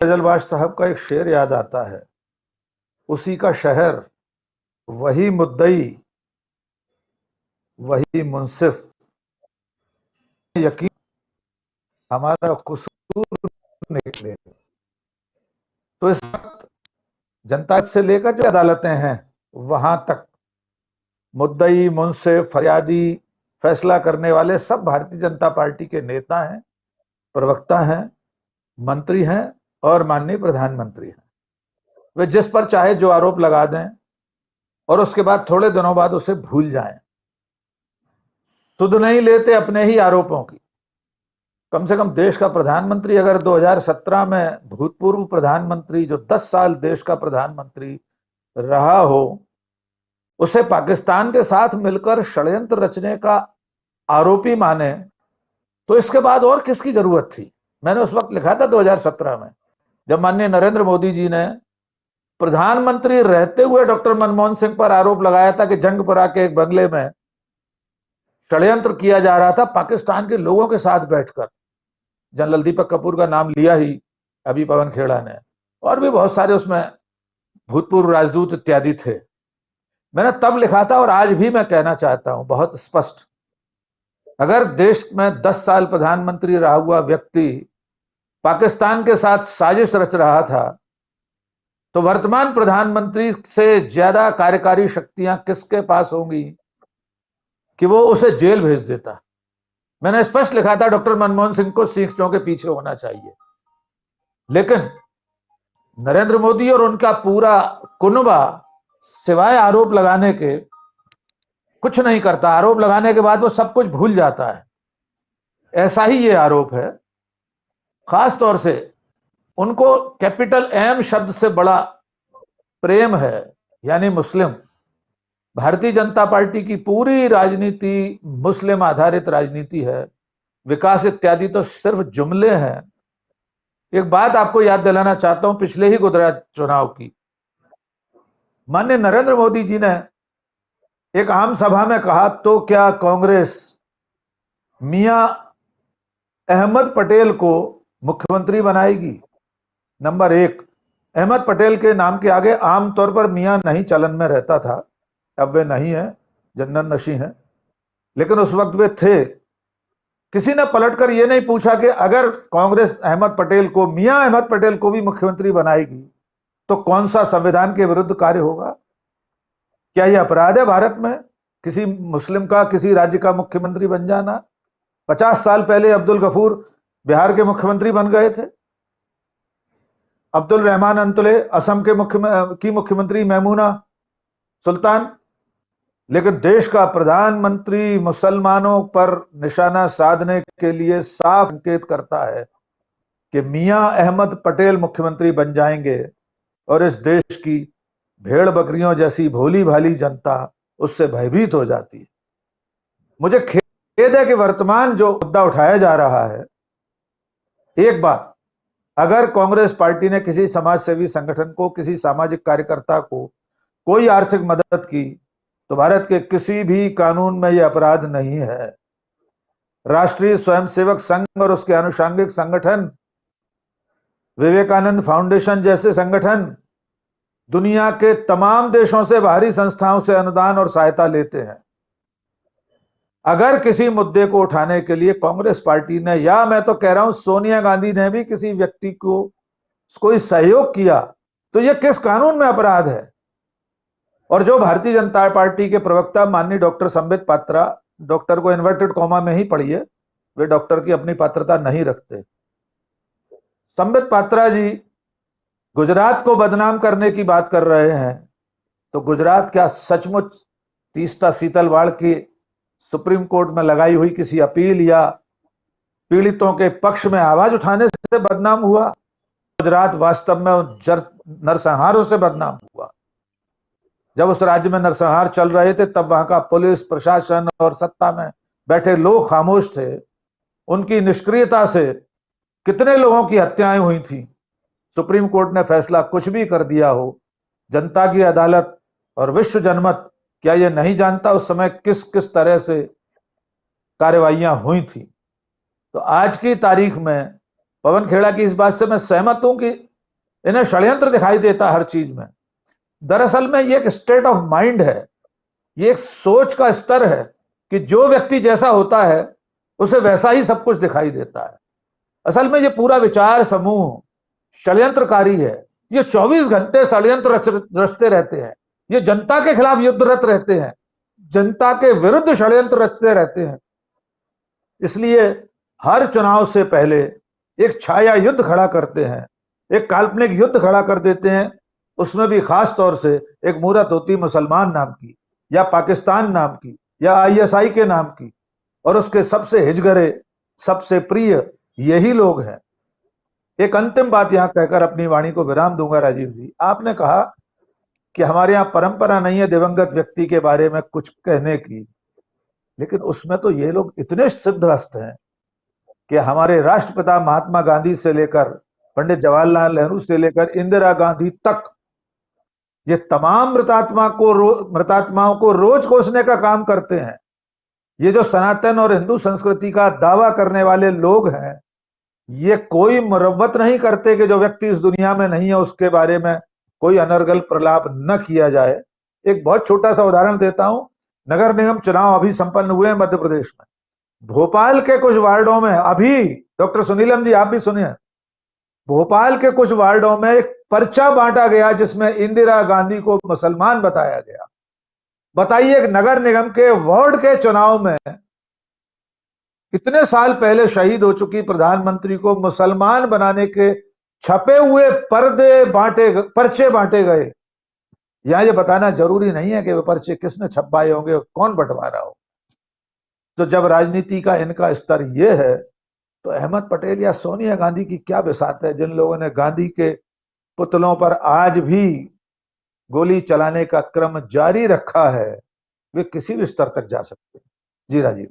फैजलबाज साहब का एक शेर याद आता है, उसी का शहर, वही मुद्दई, वही मुंसिफ, यकीन हमारा कसूर निकले। तो इस वक्त जनता से लेकर जो अदालतें हैं वहां तक मुद्दई, मुंसिफ, फरियादी, फैसला करने वाले सब भारतीय जनता पार्टी के नेता हैं, प्रवक्ता हैं, मंत्री हैं और माननीय प्रधानमंत्री हैं। वे जिस पर चाहे जो आरोप लगा दें और उसके बाद थोड़े दिनों बाद उसे भूल जाएं। सुध नहीं लेते अपने ही आरोपों की। कम से कम देश का प्रधानमंत्री अगर 2017 में भूतपूर्व प्रधानमंत्री जो 10 साल देश का प्रधानमंत्री रहा हो, उसे पाकिस्तान के साथ मिलकर षड्यंत्र रचने का आरोपी माने, तो इसके बाद और किसकी जरूरत थी। मैंने उस वक्त लिखा था 2017 में, जब माननीय नरेंद्र मोदी जी ने प्रधानमंत्री रहते हुए डॉक्टर मनमोहन सिंह पर आरोप लगाया था कि जंगपुरा के एक बंगले में षड्यंत्र किया जा रहा था पाकिस्तान के लोगों के साथ बैठकर। जनरल दीपक कपूर का नाम लिया ही अभी पवन खेड़ा ने, और भी बहुत सारे उसमें भूतपूर्व राजदूत इत्यादि थे। मैंने तब लिखा था और आज भी मैं कहना चाहता हूं बहुत स्पष्ट, अगर देश में 10 साल प्रधानमंत्री रहा हुआ व्यक्ति पाकिस्तान के साथ साजिश रच रहा था, तो वर्तमान प्रधानमंत्री से ज्यादा कार्यकारी शक्तियां किसके पास होंगी कि वो उसे जेल भेज देता। मैंने स्पष्ट लिखा था डॉक्टर मनमोहन सिंह को सीखों के पीछे होना चाहिए, लेकिन नरेंद्र मोदी और उनका पूरा कुनबा सिवाय आरोप लगाने के कुछ नहीं करता। आरोप लगाने के बाद वो सब कुछ भूल जाता है। ऐसा ही ये आरोप है। खास तौर से उनको कैपिटल एम शब्द से बड़ा प्रेम है, यानी मुस्लिम। भारतीय जनता पार्टी की पूरी राजनीति मुस्लिम आधारित राजनीति है। विकास इत्यादि तो सिर्फ जुमले हैं। एक बात आपको याद दिलाना चाहता हूं, पिछले ही गुजरात चुनाव की, माननीय नरेंद्र मोदी जी ने एक आम सभा में कहा, तो क्या कांग्रेस मियां अहमद पटेल को मुख्यमंत्री बनाएगी? नंबर एक, अहमद पटेल के नाम के आगे आमतौर पर मियां नहीं चलन में रहता था, अब वे नहीं है, जन्नत नशी हैं, लेकिन उस वक्त वे थे। किसी ने पलटकर यह नहीं पूछा कि अगर कांग्रेस अहमद पटेल को, मियां अहमद पटेल को भी मुख्यमंत्री बनाएगी तो कौन सा संविधान के विरुद्ध कार्य होगा? क्या यह अपराध है भारत में किसी मुस्लिम का किसी राज्य का मुख्यमंत्री बन जाना? 50 साल पहले अब्दुल गफूर बिहार के मुख्यमंत्री बन गए थे, अब्दुल रहमान अंतुले असम के मुख्यमंत्री मैमूना सुल्तान। लेकिन देश का प्रधानमंत्री मुसलमानों पर निशाना साधने के लिए साफ संकेत करता है कि मियां अहमद पटेल मुख्यमंत्री बन जाएंगे और इस देश की भेड़ बकरियों जैसी भोली भाली जनता उससे भयभीत हो जाती है। मुझे खेद है कि वर्तमान जो मुद्दा उठाया जा रहा है, एक बात, अगर कांग्रेस पार्टी ने किसी समाज सेवी संगठन को, किसी सामाजिक कार्यकर्ता को कोई आर्थिक मदद की तो भारत के किसी भी कानून में यह अपराध नहीं है। राष्ट्रीय स्वयंसेवक संघ और उसके आनुषंगिक संगठन, विवेकानंद फाउंडेशन जैसे संगठन दुनिया के तमाम देशों से, बाहरी संस्थाओं से अनुदान और सहायता लेते हैं। अगर किसी मुद्दे को उठाने के लिए कांग्रेस पार्टी ने, या मैं तो कह रहा हूं सोनिया गांधी ने भी किसी व्यक्ति को कोई सहयोग किया, तो यह किस कानून में अपराध है? और जो भारतीय जनता पार्टी के प्रवक्ता माननीय डॉक्टर संबित पात्रा, डॉक्टर को इन्वर्टेड कॉमा में ही पढ़िए, वे डॉक्टर की अपनी पात्रता नहीं रखते। संबित पात्रा जी गुजरात को बदनाम करने की बात कर रहे हैं, तो गुजरात क्या सचमुच तीस्ता सीतलवाड़ की सुप्रीम कोर्ट में लगाई हुई किसी अपील या पीड़ितों के पक्ष में आवाज उठाने से बदनाम हुआ? गुजरात वास्तव में नरसंहारों से बदनाम हुआ। जब उस राज्य में नरसंहार चल रहे थे तब वहां का पुलिस प्रशासन और सत्ता में बैठे लोग खामोश थे। उनकी निष्क्रियता से कितने लोगों की हत्याएं हुई थी। सुप्रीम कोर्ट ने फैसला कुछ भी कर दिया हो, जनता की अदालत और विश्व जनमत क्या ये नहीं जानता उस समय किस किस तरह से कार्रवाइयां हुई थी? तो आज की तारीख में पवन खेड़ा की इस बात से मैं सहमत हूं कि इन्हें षड्यंत्र दिखाई देता हर चीज में। दरअसल में ये एक स्टेट ऑफ माइंड है, ये एक सोच का स्तर है कि जो व्यक्ति जैसा होता है उसे वैसा ही सब कुछ दिखाई देता है। असल में ये पूरा विचार समूह षड्यंत्रकारी है। ये 24 घंटे षड्यंत्र रचते रहते हैं, ये जनता के खिलाफ युद्धरत रहते हैं, जनता के विरुद्ध षड्यंत्र रचते रहते हैं। इसलिए हर चुनाव से पहले एक छाया युद्ध खड़ा करते हैं, एक काल्पनिक युद्ध खड़ा कर देते हैं। उसमें भी खास तौर से एक मूरत होती मुसलमान नाम की, या पाकिस्तान नाम की, या आईएसआई के नाम की, और उसके सबसे हिजगरे, सबसे प्रिय यही लोग हैं। एक अंतिम बात यहां कहकर अपनी वाणी को विराम दूंगा। राजीव जी, आपने कहा कि हमारे यहां परंपरा नहीं है दिवंगत व्यक्ति के बारे में कुछ कहने की, लेकिन उसमें तो ये लोग इतने सिद्धहस्त हैं कि हमारे राष्ट्रपिता महात्मा गांधी से लेकर पंडित जवाहरलाल नेहरू से लेकर इंदिरा गांधी तक ये तमाम मृतात्माओं को रोज कोसने का काम करते हैं। ये जो सनातन और हिंदू संस्कृति का दावा करने वाले लोग हैं, ये कोई मुरव्वत नहीं करते कि जो व्यक्ति इस दुनिया में नहीं है उसके बारे में कोई अनर्गल प्रलाप न किया जाए। एक बहुत छोटा सा उदाहरण देता हूं। नगर निगम चुनाव अभी संपन्न हुए हैं मध्य प्रदेश में। भोपाल के कुछ वार्डों में अभी, डॉक्टर सुनीलम जी आप भी सुनिए, भोपाल के कुछ वार्डों में एक पर्चा बांटा गया जिसमें इंदिरा गांधी को मुसलमान बताया गया। बताइए, एक नगर निगम के वार्ड के चुनाव में इतने साल पहले शहीद हो चुकी प्रधानमंत्री को मुसलमान बनाने के छपे हुए पर्चे बांटे गए। यहां ये बताना जरूरी नहीं है कि वे पर्चे किसने छपवाए होंगे, कौन बंटवारा हो। तो जब राजनीति का इनका स्तर ये है, तो अहमद पटेल या सोनिया गांधी की क्या बिसात है, जिन लोगों ने गांधी के पुतलों पर आज भी गोली चलाने का क्रम जारी रखा है, वे किसी भी स्तर तक जा सकते हैं। जी राजीव।